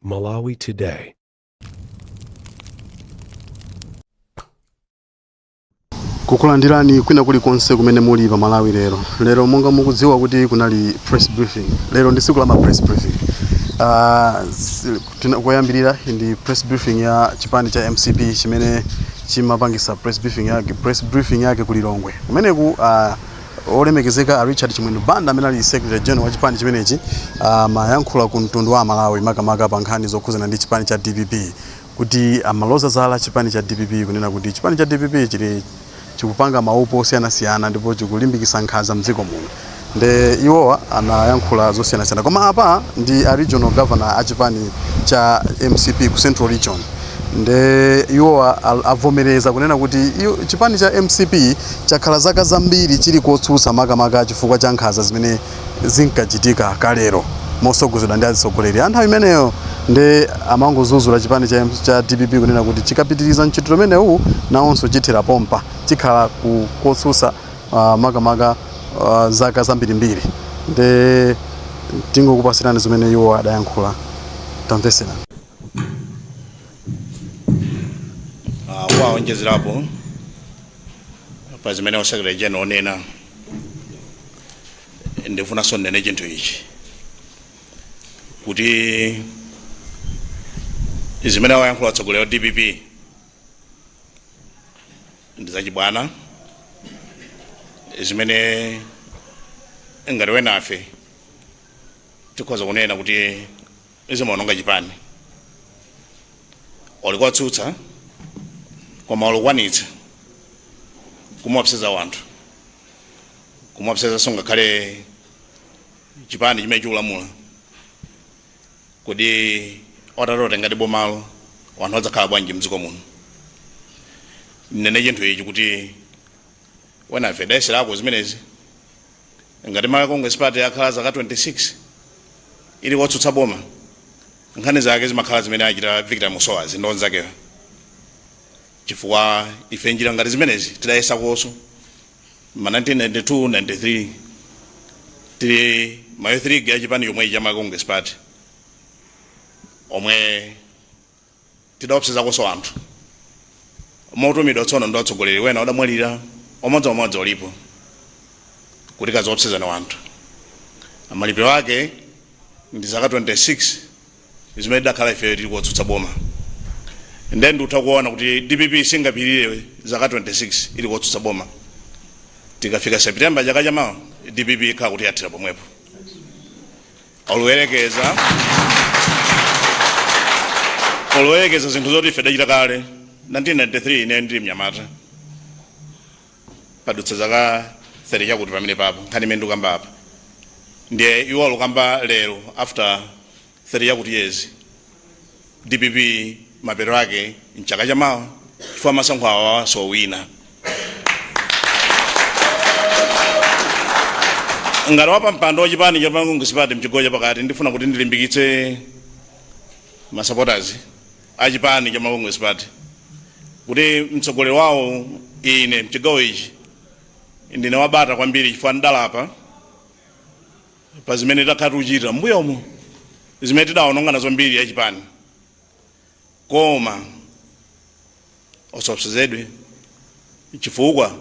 Malawi Today. Kukulandirani kwina kulikonse kumene muli pa Malawi lero monga mukudziwa kuti kunali press briefing. Lero ndi siku la press briefing. Kuyambirira ndi press briefing ya chipani cha MCP chimene chimapangisa press briefing yake kulilongwe. Kumeneku olemekezeka Richard Chimwendo Banda amene ali secretary general wa chipani chimenechi mayankhula ku mtundu wa Malawi makamaka pa nkhani zokhuzana ndi chipani cha DPP kuti amaloza zala chipani cha DPP kunena kuti chipani cha DPP chili chikupanga maupo osiyana-siyana ndipo chikulimbikisa nkhanza mdziko muno. Nde iwowa anayankhula zosiyana-siyana. Koma apa ndi regional governor a chipani cha MCP ku Central Region. Nde iwowa avomereza kunena kuti chipani cha MCP chakhala zaka zambiri chili kotsutsa makamaka chifukwa cha nkhanza zimene zinkachitika kalero mosogozedwa ndi atsogoleri. Anthu imeneyo nde amangozuzula chipani cha DPP kunena kuti chikapitiriza mchitiro umenewu nawonso chithera pompa chikhala kotsutsa makamaka zaka zambirimbiri. Nde tingokupasirani zimene iwo adayankhula. Tamvesera. Waonjezerapo pa zimene secretary general onena ndifuna sonene chinthu ichi kuti zimene wayankhula atsogoleri wa DPP ndi zachibwana zimene ngati wenafe tikhoza kunena kuti zimaononga chipani olikotsutsa koma olokwanitsa kumwapseza wanthu kumwapseza songa khale chipani chimene chikulamula kuti otatota ngati bomalo wanthu adzakhala bwanji mdziko muno. Nene chinthu ichi kuti wenafe dayeserako zimenezi ngati Malawi Congress Party yakhala zaka 26 ili kotsutsa boma nkhani zake zimakhala zimene achita Victor Musowa zindonzo zakeyo chifukwa ife njira ngati zimenezi tidayesa koso ma 1992 93 tili ma youth league ya chipani yomwe cha Malawi Congress Party omwe tidawapseza koso anthu motumidwa tsono ndo atsogoleri wena odamwalira omodzi olipo kuti kaziopseza na wanthu amalipiro ake ndi zaka 26 zimene dakhala ife tili kotsutsa boma. Nde ndutha kuona kuti DPP singapirire zaka 26 ili kotsutsa boma. Tikafika September chaka chamawa DPP ikhala kuti yathira pomwepo. Olowerekeza zinthu zoti ife dachita kale 1993 ine ndili mnyamata padutsa zaka 30 chakuti pamene papo nkhani imene ndikukamba apa ndiye iwo alukamba lero after 30 chakuti years DPP mapero ake mchaka chamawa chifukwa masankho awa sowina. Ngati wapa mpando wa chipani cha Malawi Congress Party mchigoja pakati ndifuna kuti ndilimbikitse ma supporters a chipani cha Malawi Congress Party kuti mtsogoleri wawo ine mchigawo ichi ndine wabata kwambiri chifukwa ndalapa pa zimene takhala tikuchita mbuyomo zimene tidaononga nazo mbiri ya chipani koma osopsezedwe chifukwa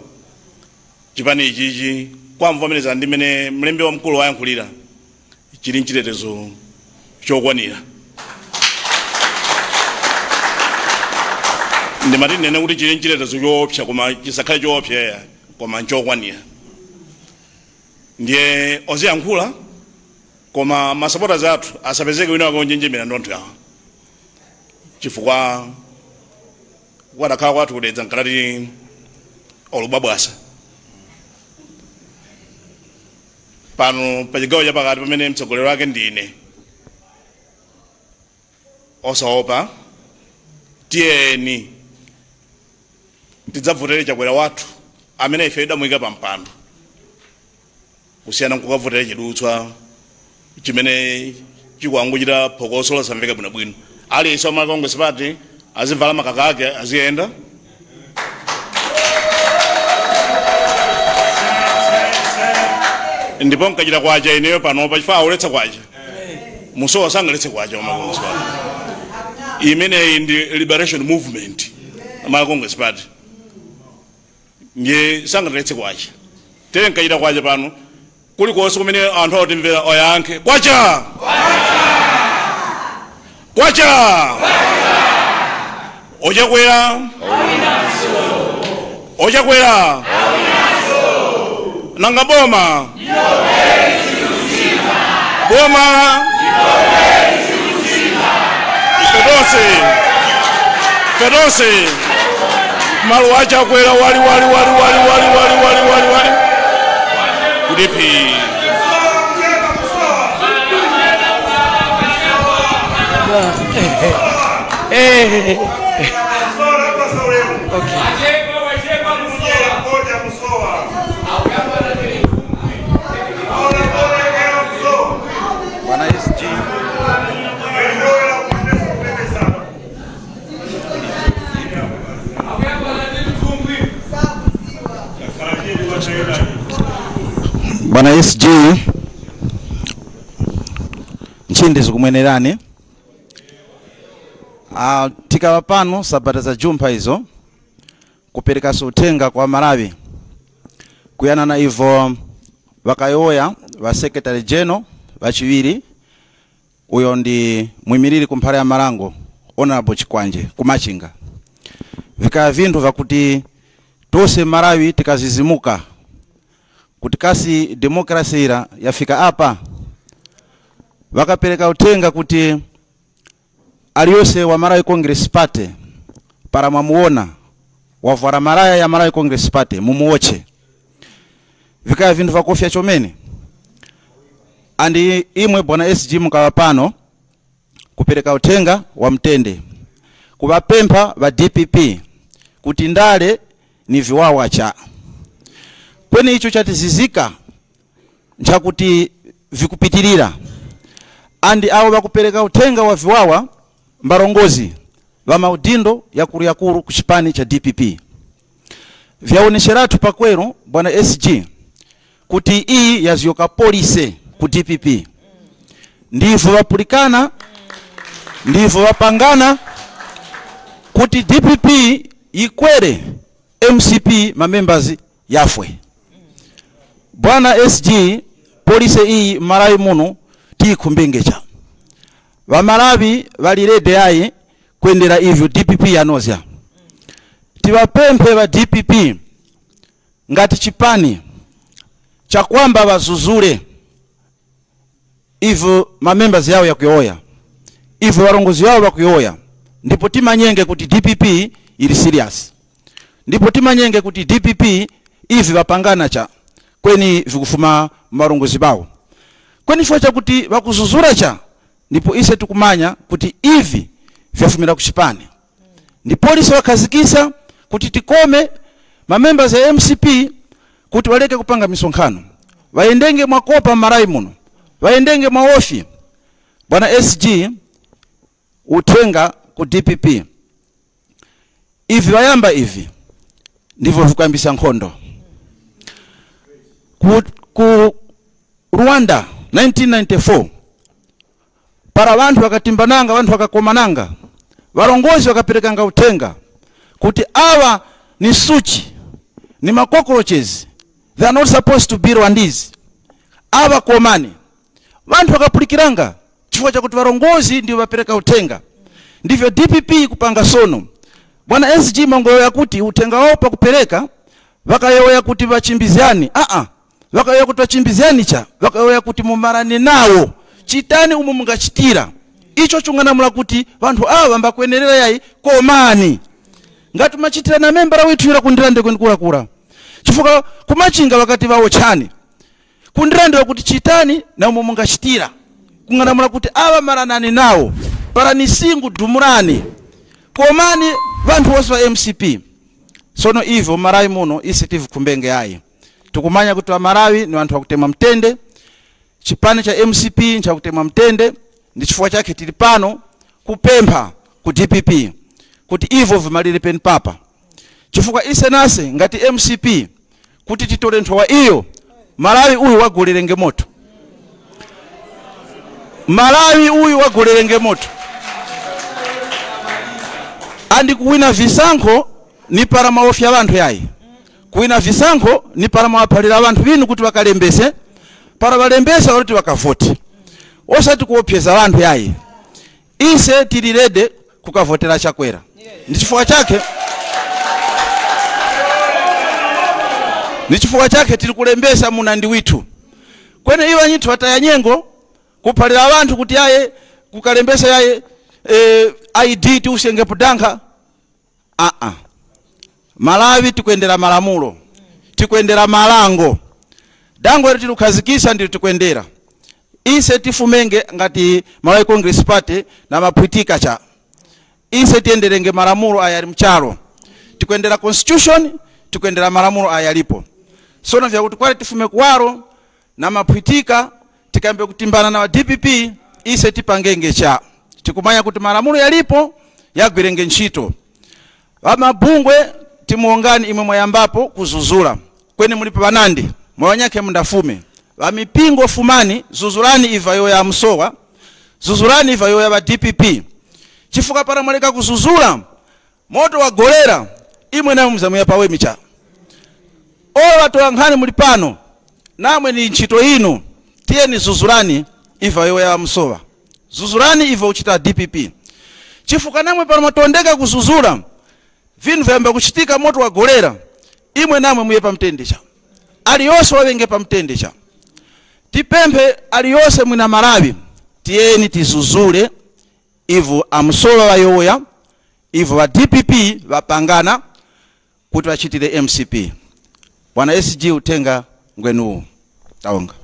chipani ichichi kwamvomereza ndi mene mlembi wa mkulu wayankhulira chili mchitetezo chokwanira. Ndimati nene kuti chili mchitetezo choopsa koma chisakhale choopsa koma nchokwanira. Ndiye oziyankhula koma masupporters athu asapezeke wina wake onjenjemera ndonthu yawo chifukwa wadakhala kwathu kudedza nkalati olubabwasa pano pachigawo chapakati pamene mtsogoleri wake ndine osaopa tiyeni tidzavotere chakwera wathu amene ife idamuyika pa mpando kusiyana nkukavotere chidutswa chimene chikuanguchita phokoso losamveka bwinobwino. Aliyense wa Malawi Congress Party azivala makaka ake aziyenda ndipo nkachita kwacha ineyo panopa chifukwa auletsa kwacha musowa sangaletse kwacha ma Congress Party imene in the liberation movement ma Congress Party nge sangaletse kwacha tenkaita kwacha pano kuli kwose kumene anthu otimvera oyankhe kwacha kwacha ojakwera ojakwera nanga boma boma fedose malu ajakwera wali kudipi Bwana SG nchinde zikumwenerani tikawa pano sabata za jumpa hizo kupereka uthenga kwa Malawi kuyana na ivo wakayoya wa Secretary General wachiwiri uyo ndi mwimiriri kumphara ya Malango Honorable Chikwanje kumachinga vikaya vinthu vakuti tose Malawi tikazizimuka kuti kasi demokrasi ira yafika apa wakapereka uthenga kuti aliyose wa Malawi Congress Party para mwamuona wavara maraya ya Malawi Congress Party mumuoche vikaya vinthu vakofya chomene andi imwe bwana SG mkawa pano kupereka uthenga wa mtende kuwapempha wa DPP kuti ndale ni viwawa cha kweni icho chatizizika nchakuti vikupitirira andi awo bakupereka uthenga wa viwawa mbarongozi wa maudindo ya kuru kuchipani cha DPP vyaonesheratu pakwero bwana SG kuti ii yazioka polise ku DPP ndivyo wapulikana ndivyo wapangana kuti DPP ikwere MCP mamembers yafwe bwana SG polise ii Malawi muno tikumbengecha wa Malawi valirede ayi kwendera ivyo DPP yanozya tiwapemphe wa DPP ngati chipani cha kwamba wazuzule ivyo mamembers yao ya kuyoya ivyo warongozi yao wakuyoya ndipo timanyenge kuti DPP ili serious ndipo timanyenge kuti DPP ivi wapangana cha kweni vikufuma marongozi bao kweni fwacha kuti wakuzuzura cha ndipo ise tukumanya kuti ivi vyafumira kuchipani ndipo polisi wakazikisa kuti tikome mamembers ya MCP kuti waleke kupanga misonkhano waendenge mwakopa Malawi muno waendenge mwaofi bwana SG uthenga ku DPP ivi wayamba ivi ndivyo vikambisa nkhondo ku Rwanda 1994 para vantu wakatimbananga vantu wakakomananga warongozi wakaperekanga uthenga kuti awa ni suchi ni cockroaches they are not supposed to be Rwandese awa komani vantu wakapulikiranga chifukwa chakuti warongozi ndio wapereka uthenga ndivyo DPP kupanga sono bwana SG mongoyo yakuti uthenga wao pa kupereka wakayoya kuti vachimbiziani wakayoya kuti vachimbiziani cha wakayoya kuti mumarane nawo chitani umu mungachitira icho chunganamula kuti vantu awa mbakwenerera yayi komani ngati machitira na membera witu yura kundirande kwenkura chifukwa kumachinga wakati wawo chani kundirande kuti chitani na umu mungachitira kunganamula kuti awa maranani nawo para nisingu dumurani komani vantu wose wa MCP sono ivo Malawi muno isi kumbenge yayi tukumanya kuti wa Malawi ni vantu wakutema mtende chipani cha MCP ncha kutema mtende ndi chifukwa chake tili pano kupempha ku DPP kuti ivo vimalire pen papa chifukwa ise nase ngati MCP kuti titole nthowa iyo Malawi uyu wagolere ngemoto Malawi uyu wagolelenge moto andi kuwina visankho ni para maofya abantu yayi kuwina visankho ni para mawaphalira abantu binu kuti wakalembese para walembesa kuti wakavoti osati kuopyeza abantu yayi ise tilirede kukavotera Chakwera ni chifukwa chake tili kulembesa munandi witu kwene iwa nyitu ataya nyengo kuphalira abantu kuti yaye kukalembesa yaye ID tiusenge pudanka Malawi tikuendera malamulo tikuendera malango dango eri tilukhazikisa ndi tikuendera ise tifumenge ngati Malawi Congress Party na mapwitika cha ise tienderenge malamulo ayali mchalo tikuendera constitution tikuendera malamulo ayalipo sona vya kuti kwale tifume kuwaro na mapwitika tikambe kutimbana na DPP ise tipangenge cha tikumanya kuti malamulo yalipo yagwirenge ntchito Mabungwe timuongani imwe mwayambapo kuzuzula kweni mulipo banandi mwanyake mundafume mipingo fumani zuzulani ivayo ya Msowa zuzulani ivayo ya DPP chifuka para mwaleka kuzuzula moto wa golera imwe na mzamu ya pawe micha watu wanghani mulipano namwe ni nchito inu tieni zuzulani ivayo ya Msowa zuzulani iva uchita DPP chifuka namwe para matondeka kuzuzula vinu vyamba kuchitika moto wa golera imwe namwe muye pamtendesha aliyose wawenge pamtendesha tipempe aliyose mwina Malawi tieni tizuzule ivu Amsowa wayoya ivu wa DPP wapangana kuti wachitire MCP. Bwana SG utenga ngwenu taonga.